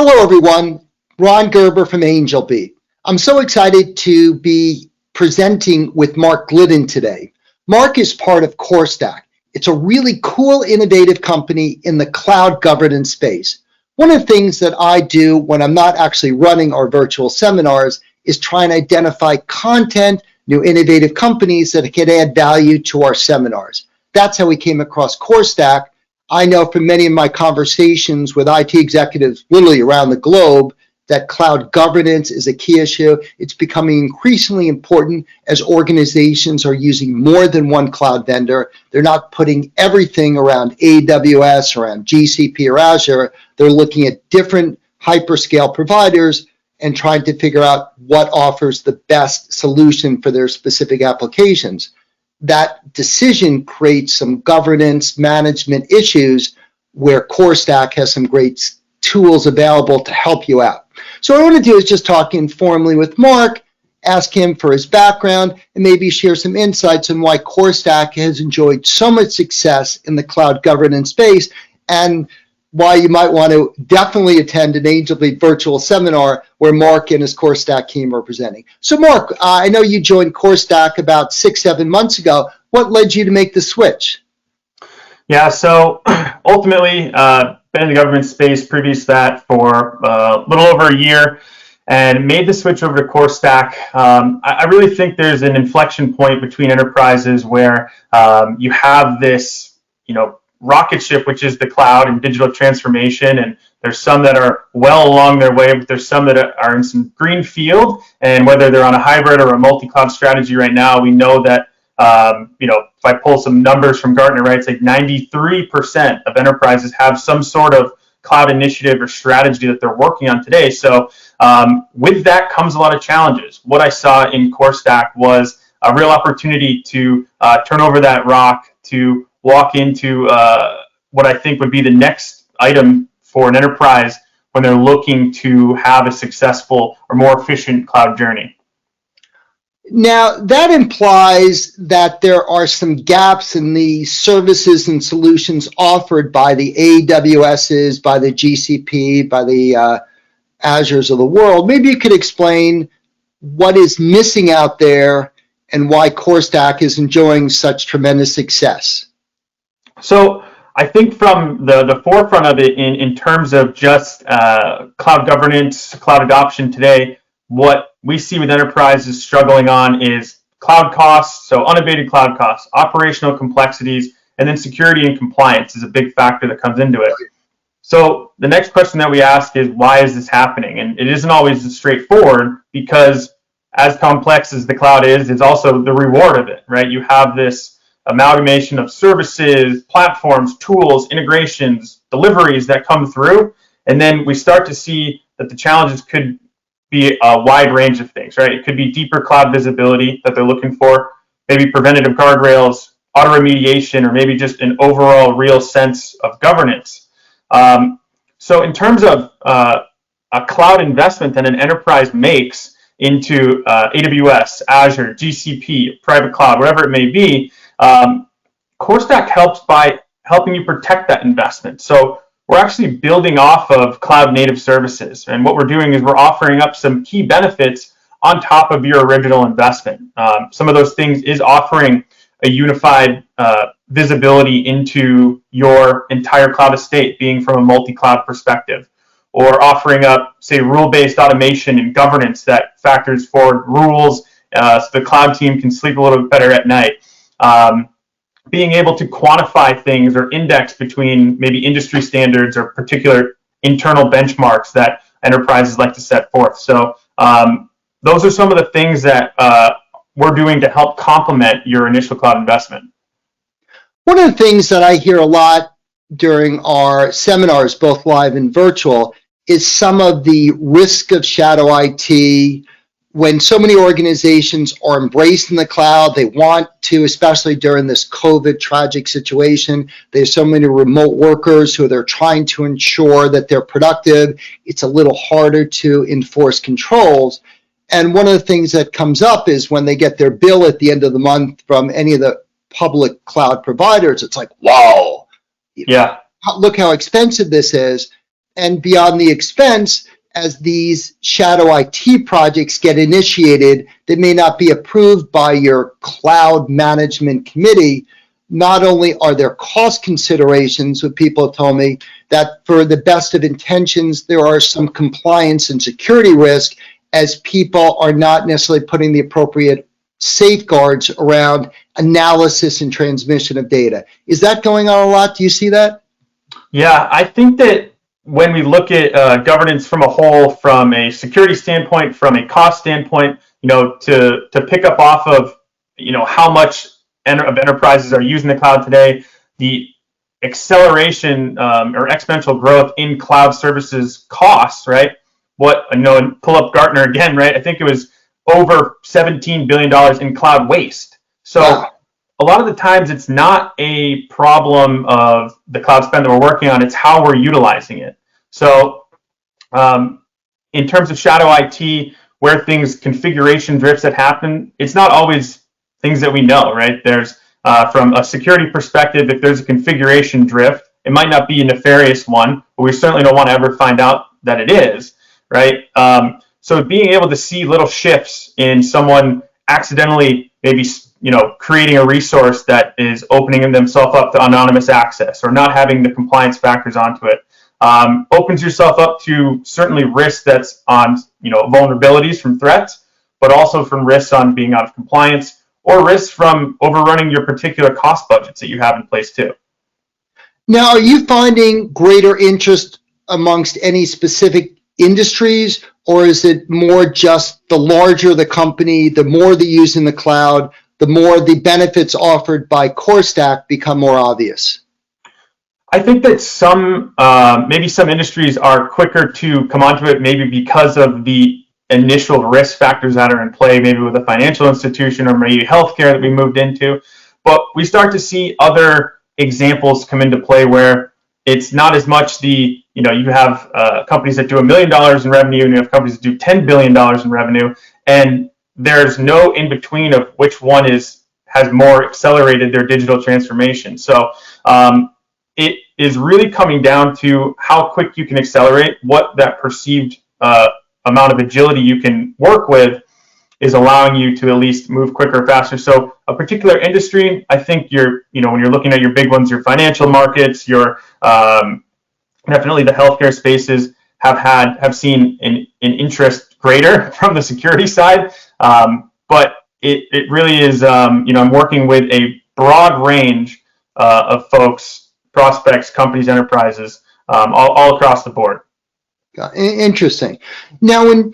Hello, everyone. Ron Gerber from Angelbeat. I'm so excited to be presenting with Mark Glidden today. Mark is part of Corestack. It's a really cool, innovative company in the cloud governance space. One of the things that I do when I'm not actually running our virtual seminars is try and identify content, new innovative companies that can add value to our seminars. That's how we came across Corestack. I know from many of my conversations with IT executives literally around the globe that cloud governance is a key issue. It's becoming increasingly important as organizations are using more than one cloud vendor. They're not putting everything around AWS, around GCP or Azure. They're looking at different hyperscale providers and trying to figure out what offers the best solution for their specific applications. That decision creates some governance management issues where Corestack has some great tools available to help you out. So what I want to do is just talk informally with Mark, ask him for his background, and maybe share some insights on why Corestack has enjoyed so much success in the cloud governance space and why you might want to definitely attend an Angelbeat virtual seminar where Mark and his Corestack team are presenting. So Mark, I know you joined Corestack about 6-7 months ago. What led you to make the switch? Yeah, so ultimately, been in the government space previous to that for a little over a year and made the switch over to Corestack. I really think there's an inflection point between enterprises where you have this, rocket ship, which is the cloud and digital transformation. And there's some that are well along their way, but there's some that are in some green field. And whether they're on a hybrid or a multi-cloud strategy right now, we know that, if I pull some numbers from Gartner, right, it's like 93% of enterprises have some sort of cloud initiative or strategy that they're working on today. So with that comes a lot of challenges. What I saw in Corestack was a real opportunity to turn over that rock, to walk into what I think would be the next item for an enterprise when they're looking to have a successful or more efficient cloud journey. Now, that implies that there are some gaps in the services and solutions offered by the AWSs, by the GCP, by the Azures of the world. Maybe you could explain what is missing out there and why Corestack is enjoying such tremendous success. So I think from the forefront of it in terms of just cloud governance, cloud adoption today, what we see with enterprises struggling on is cloud costs, so unabated cloud costs, operational complexities, and then security and compliance is a big factor that comes into it. So the next question that we ask is, why is this happening? And it isn't always as straightforward because as complex as the cloud is, it's also the reward of it, right? You have this amalgamation of services, platforms, tools, integrations, deliveries that come through, and then we start to see that the challenges could be a wide range of things, right? It could be deeper cloud visibility that they're looking for, maybe preventative guardrails, auto remediation, or maybe just an overall real sense of governance. So in terms of a cloud investment that an enterprise makes into AWS, Azure, GCP, private cloud, whatever it may be, Corestack helps by helping you protect that investment. So we're actually building off of cloud native services. And what we're doing is we're offering up some key benefits on top of your original investment. Some of those things is offering a unified visibility into your entire cloud estate, being from a multi-cloud perspective, or offering up, say, rule-based automation and governance that factors forward rules so the cloud team can sleep a little bit better at night. Being able to quantify things or index between maybe industry standards or particular internal benchmarks that enterprises like to set forth. So those are some of the things that we're doing to help complement your initial cloud investment. One of the things that I hear a lot during our seminars, both live and virtual, is some of the risk of shadow IT. When so many organizations are embracing the cloud, they want to, especially during this COVID tragic situation, there's so many remote workers who they're trying to ensure that they're productive. It's a little harder to enforce controls. And one of the things that comes up is when they get their bill at the end of the month from any of the public cloud providers, it's like, whoa, yeah, look how expensive this is. and beyond the expense, as these shadow IT projects get initiated that may not be approved by your cloud management committee, not only are there cost considerations, what people have told me, that for the best of intentions, there are some compliance and security risk as people are not necessarily putting the appropriate safeguards around analysis and transmission of data. Is that going on a lot? Do you see that? Yeah, I think that when we look at governance from a whole, from a security standpoint, from a cost standpoint, to pick up off of, how much of enterprises are using the cloud today, the acceleration or exponential growth in cloud services costs, right? And pull up Gartner again, right? I think it was over $17 billion in cloud waste. So wow. A lot of the times it's not a problem of the cloud spend that we're working on, it's how we're utilizing it. So in terms of shadow IT, where configuration drifts that happen, it's not always things that we know, right? There's from a security perspective, if there's a configuration drift, it might not be a nefarious one, but we certainly don't want to ever find out that it is, right? So being able to see little shifts in someone accidentally maybe creating a resource that is opening themselves up to anonymous access or not having the compliance factors onto it opens yourself up to certainly risks that's on vulnerabilities from threats, but also from risks on being out of compliance or risks from overrunning your particular cost budgets that you have in place too. Now, are you finding greater interest amongst any specific industries, or is it more just the larger the company, the more they use in the cloud, the more the benefits offered by Corestack become more obvious? I think that maybe some industries are quicker to come onto it, maybe because of the initial risk factors that are in play, maybe with a financial institution or maybe healthcare that we moved into. But we start to see other examples come into play where it's not as much you have companies that do $1 million in revenue and you have companies that do $10 billion in revenue, and there's no in between of which one has more accelerated their digital transformation. So it is really coming down to how quick you can accelerate, what that perceived amount of agility you can work with is allowing you to at least move quicker, faster. So a particular industry, I think when you're looking at your big ones, your financial markets, your definitely the healthcare spaces have seen an interest greater from the security side. But it really is, I'm working with a broad range of folks, prospects, companies, enterprises, all across the board. Interesting. Now, when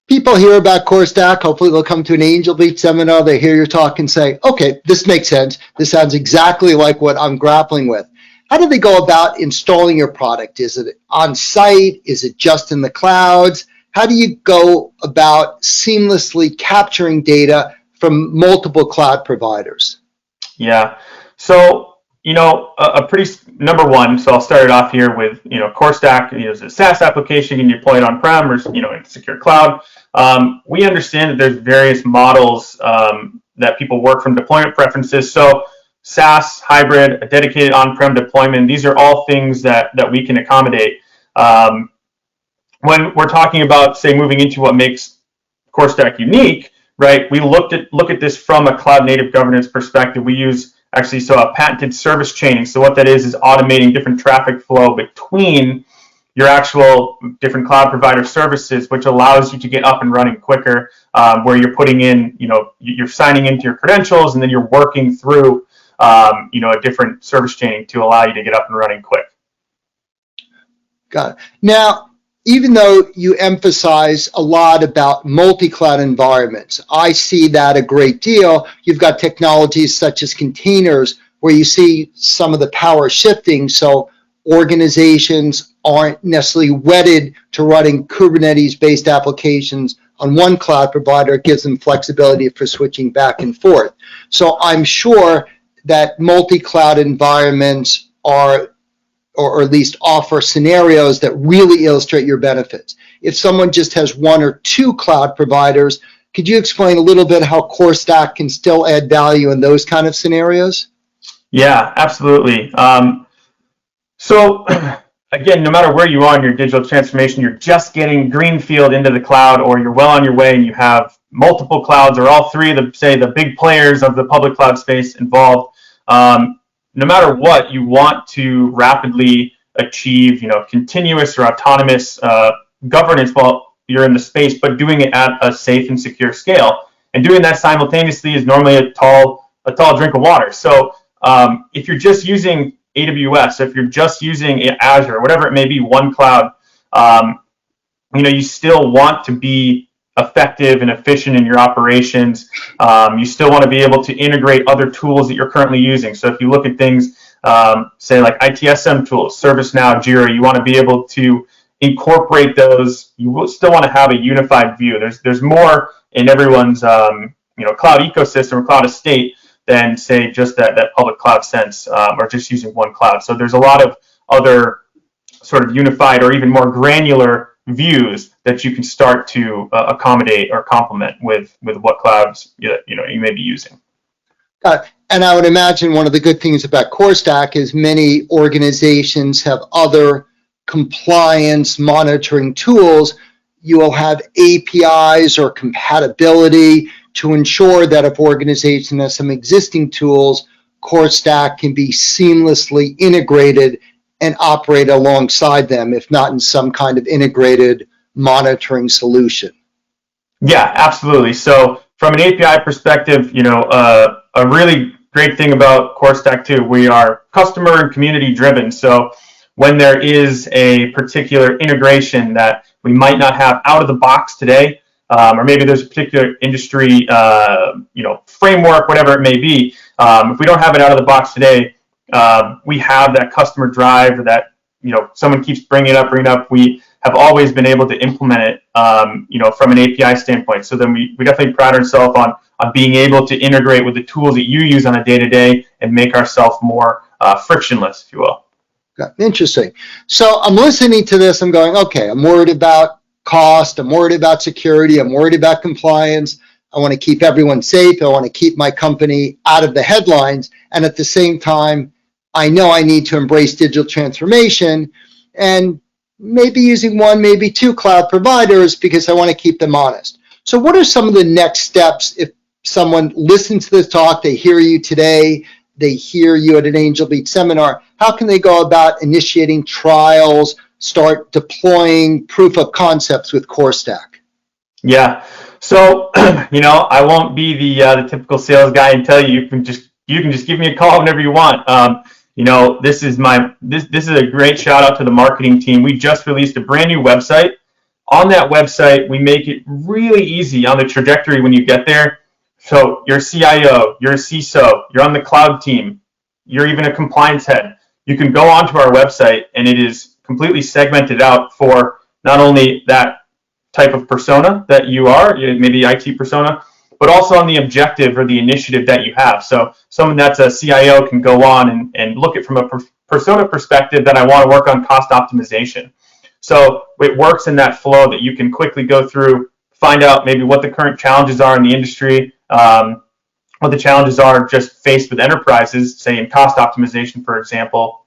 people hear about Corestack, hopefully they'll come to an Angelbeat seminar, they hear your talk and say, okay, this makes sense. This sounds exactly like what I'm grappling with. How do they go about installing your product? Is it on site? Is it just in the clouds? How do you go about seamlessly capturing data from multiple cloud providers? Yeah. So, a pretty number one. So I'll start it off here with, Corestack is a SaaS application. You can deploy it on-prem or, in secure cloud. We understand that there's various models that people work from deployment preferences. So SaaS, hybrid, a dedicated on-prem deployment, these are all things that we can accommodate. When we're talking about, say, moving into what makes Corestack unique, right, we look at this from a cloud-native governance perspective. We use a patented service chaining. So what that is automating different traffic flow between your actual different cloud provider services, which allows you to get up and running quicker, where you're putting in, you're signing into your credentials and then you're working through, a different service chaining to allow you to get up and running quick. Got it. Now, even though you emphasize a lot about multi-cloud environments, I see that a great deal. You've got technologies such as containers where you see some of the power shifting, so organizations aren't necessarily wedded to running Kubernetes-based applications on one cloud provider. It gives them flexibility for switching back and forth. So I'm sure that multi-cloud environments are, or at least offer scenarios that really illustrate your benefits. If someone just has one or two cloud providers, could you explain a little bit how Corestack can still add value in those kind of scenarios? Yeah, absolutely. So again, no matter where you are in your digital transformation, you're just getting greenfield into the cloud, or you're well on your way and you have multiple clouds, or all three of the, say, the big players of the public cloud space involved. No matter what, you want to rapidly achieve, continuous or autonomous governance while you're in the space, but doing it at a safe and secure scale. And doing that simultaneously is normally a tall drink of water. So if you're just using AWS, if you're just using Azure, whatever it may be, one cloud, you still want to be effective and efficient in your operations. You still want to be able to integrate other tools that you're currently using. So if you look at things, say like ITSM tools, ServiceNow, Jira, you want to be able to incorporate those. You will still want to have a unified view. There's more in everyone's cloud ecosystem or cloud estate than, say, just that public cloud sense, or just using one cloud. So there's a lot of other sort of unified or even more granular views that you can start to accommodate or complement with what clouds you may be using. And I would imagine one of the good things about Corestack is many organizations have other compliance monitoring tools. You will have APIs or compatibility to ensure that if organization has some existing tools, Corestack can be seamlessly integrated and operate alongside them, if not in some kind of integrated monitoring solution. Yeah, absolutely. So from an API perspective, a really great thing about Corestack too, we are customer and community driven. So when there is a particular integration that we might not have out of the box today, or maybe there's a particular industry, framework, whatever it may be. If we don't have it out of the box today, we have that customer drive that, someone keeps bringing it up. We have always been able to implement it, from an API standpoint. So then we definitely pride ourselves on being able to integrate with the tools that you use on a day-to-day and make ourselves more frictionless, if you will. Interesting. So I'm listening to this. I'm going, okay, I'm worried about cost. I'm worried about security. I'm worried about compliance. I want to keep everyone safe. I want to keep my company out of the headlines. And at the same time, I know I need to embrace digital transformation and maybe using one, maybe two cloud providers because I want to keep them honest. So what are some of the next steps if someone listens to this talk, they hear you today, they hear you at an Angelbeat seminar, how can they go about initiating trials, start deploying proof of concepts with Corestack? Yeah. So, I won't be the typical sales guy and tell you can just give me a call whenever you want. This is a great shout out to the marketing team. We just released a brand new website. On that website, we make it really easy on the trajectory when you get there. So you're a CIO, you're a CISO, you're on the cloud team, you're even a compliance head. You can go onto our website and it is completely segmented out for not only that type of persona that you are, maybe IT persona, but also on the objective or the initiative that you have. So someone that's a CIO can go on and look at from a persona perspective that I want to work on cost optimization. So it works in that flow that you can quickly go through, find out maybe what the current challenges are in the industry, what the challenges are just faced with enterprises, say in cost optimization, for example,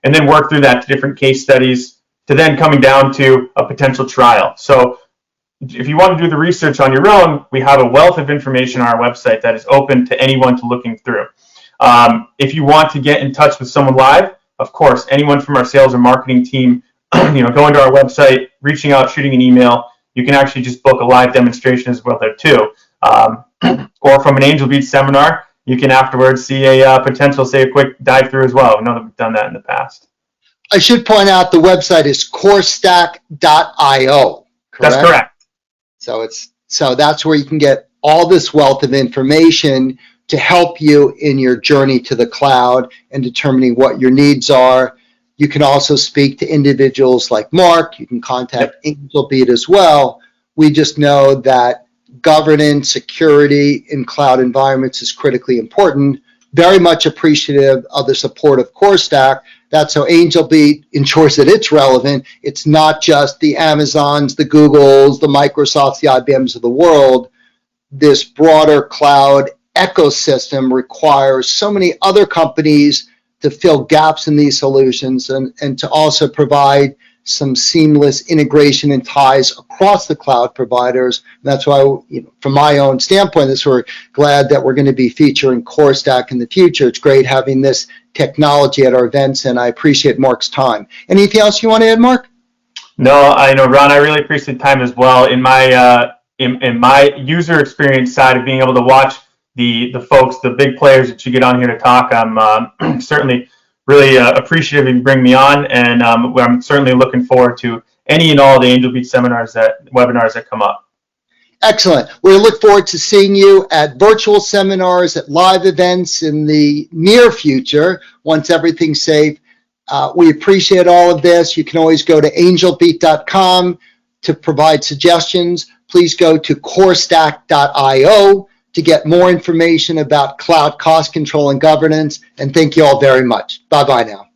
and then work through that to different case studies to then coming down to a potential trial. So if you want to do the research on your own, we have a wealth of information on our website that is open to anyone to looking through. If you want to get in touch with someone live, of course, anyone from our sales or marketing team, going to our website, reaching out, shooting an email, you can actually just book a live demonstration as well there too. Or from an Angelbeat seminar, you can afterwards see a potential, say, a quick dive through as well. I know that we've done that in the past. I should point out the website is corestack.io, correct? That's correct. So that's where you can get all this wealth of information to help you in your journey to the cloud and determining what your needs are. You can also speak to individuals like Mark. You can contact Angelbeat as well. We just know that governance, security in cloud environments is critically important. Very much appreciative of the support of Corestack. That's how Angelbeat ensures that it's relevant. It's not just the Amazons, the Googles, the Microsofts, the IBMs of the world. This broader cloud ecosystem requires so many other companies to fill gaps in these solutions and to also provide some seamless integration and ties across the cloud providers. And that's why, from my own standpoint, we're glad that we're going to be featuring Corestack in the future. It's great having this technology at our events, and I appreciate Mark's time. Anything else you want to add, Mark? No, I know, Ron, I really appreciate the time as well. In my user experience side of being able to watch the folks, the big players that you get on here to talk, I'm certainly really appreciative of you bringing me on, and I'm certainly looking forward to any and all the Angelbeat webinars that come up. Excellent. We look forward to seeing you at virtual seminars, at live events in the near future, once everything's safe. We appreciate all of this. You can always go to angelbeat.com to provide suggestions. Please go to corestack.io to get more information about cloud cost control and governance. And thank you all very much. Bye-bye now.